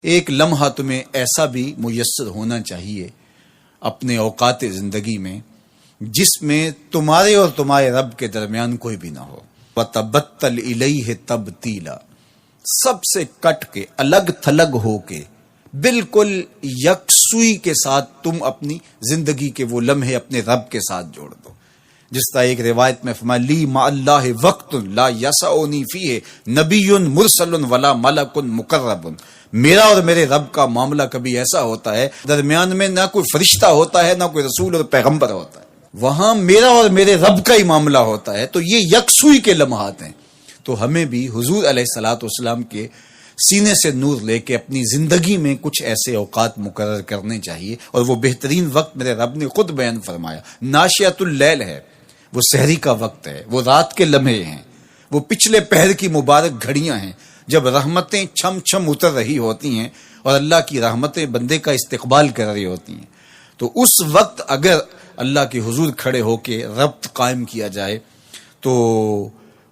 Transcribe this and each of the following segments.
ایک لمحہ تمہیں ایسا بھی میسر ہونا چاہیے اپنے اوقات زندگی میں جس میں تمہارے اور تمہارے رب کے درمیان کوئی بھی نہ ہو۔ وَتَبَتَّلْ إِلَيْهِ تَبْتِيلًا، سب سے کٹ کے الگ تھلگ ہو کے بالکل یکسوئی کے ساتھ تم اپنی زندگی کے وہ لمحے اپنے رب کے ساتھ جوڑ دو۔ جس طرح ایک روایت میں فرمایا لی مع اللہ وقت لا یسعنی فیہ نبی مرسل ولا ملک مقرب، میرا اور میرے رب کا معاملہ کبھی ایسا ہوتا ہے درمیان میں نہ کوئی فرشتہ ہوتا ہے نہ کوئی رسول اور پیغمبر ہوتا ہے، وہاں میرا اور میرے رب کا ہی معاملہ ہوتا ہے۔ تو یہ یکسوئی کے لمحات ہیں، تو ہمیں بھی حضور علیہ الصلوۃ والسلام کے سینے سے نور لے کے اپنی زندگی میں کچھ ایسے اوقات مقرر کرنے چاہیے، اور وہ بہترین وقت میرے رب نے خود بیان فرمایا ناشیۃ اللیل ہے، وہ سحری کا وقت ہے، وہ رات کے لمحے ہیں، وہ پچھلے پہر کی مبارک گھڑیاں ہیں جب رحمتیں چھم چھم اتر رہی ہوتی ہیں اور اللہ کی رحمتیں بندے کا استقبال کر رہی ہوتی ہیں۔ تو اس وقت اگر اللہ کے حضور کھڑے ہو کے ربط قائم کیا جائے تو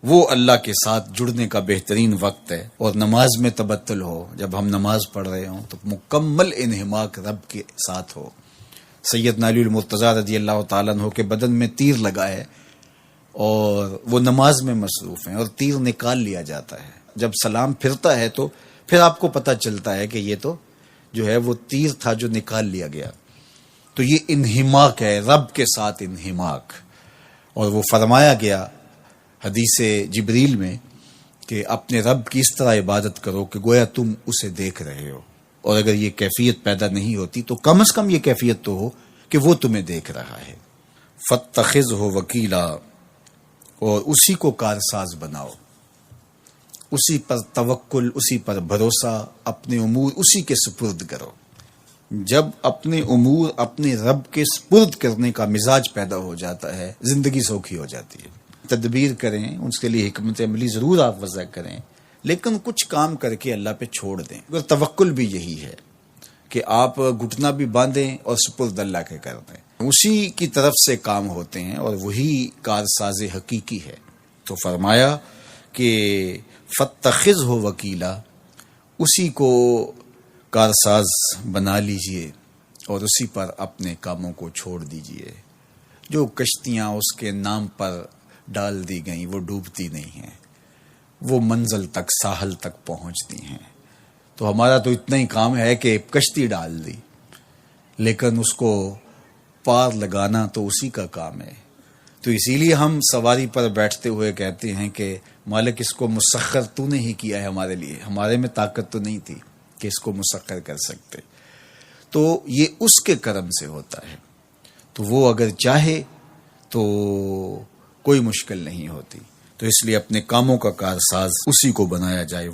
وہ اللہ کے ساتھ جڑنے کا بہترین وقت ہے۔ اور نماز میں تبتل ہو، جب ہم نماز پڑھ رہے ہوں تو مکمل انہماک رب کے ساتھ ہو۔ سیدنا علی المرتضیٰ رضی اللہ تعالیٰ عنہ کے بدن میں تیر لگا ہے اور وہ نماز میں مصروف ہیں اور تیر نکال لیا جاتا ہے، جب سلام پھرتا ہے تو پھر آپ کو پتہ چلتا ہے کہ یہ تو جو ہے وہ تیر تھا جو نکال لیا گیا۔ تو یہ انہماک ہے، رب کے ساتھ انہماک۔ اور وہ فرمایا گیا حدیث جبریل میں کہ اپنے رب کی اس طرح عبادت کرو کہ گویا تم اسے دیکھ رہے ہو، اور اگر یہ کیفیت پیدا نہیں ہوتی تو کم از کم یہ کیفیت تو ہو کہ وہ تمہیں دیکھ رہا ہے۔ فَاتَّخِذْهُ وَكِيلًا، اور اسی کو کارساز بناؤ، اسی پر توکل، اسی پر بھروسہ، اپنے امور اسی کے سپرد کرو۔ جب اپنے امور اپنے رب کے سپرد کرنے کا مزاج پیدا ہو جاتا ہے، زندگی سوکھی ہو جاتی ہے۔ تدبیر کریں، اس کے لیے حکمت عملی ضرور آپ وضع کریں، لیکن کچھ کام کر کے اللہ پہ چھوڑ دیں۔ اور توکل بھی یہی ہے کہ آپ گھٹنا بھی باندھیں اور سپرد اللہ کے کر دیں، اسی کی طرف سے کام ہوتے ہیں اور وہی کارساز حقیقی ہے۔ تو فرمایا کہ فَاتَّخِذْهُ وَكِيلًا، اسی کو کارساز بنا لیجئے اور اسی پر اپنے کاموں کو چھوڑ دیجئے۔ جو کشتیاں اس کے نام پر ڈال دی گئیں وہ ڈوبتی نہیں ہیں، وہ منزل تک، ساحل تک پہنچتی ہیں۔ تو ہمارا تو اتنا ہی کام ہے کہ کشتی ڈال دی، لیکن اس کو پار لگانا تو اسی کا کام ہے۔ تو اسی لیے ہم سواری پر بیٹھتے ہوئے کہتے ہیں کہ مالک اس کو مسخر تو نے ہی کیا ہے ہمارے لیے، ہمارے میں طاقت تو نہیں تھی کہ اس کو مسخر کر سکتے۔ تو یہ اس کے کرم سے ہوتا ہے، تو وہ اگر چاہے تو کوئی مشکل نہیں ہوتی۔ تو اس لیے اپنے کاموں کا کارساز اسی کو بنایا جائے۔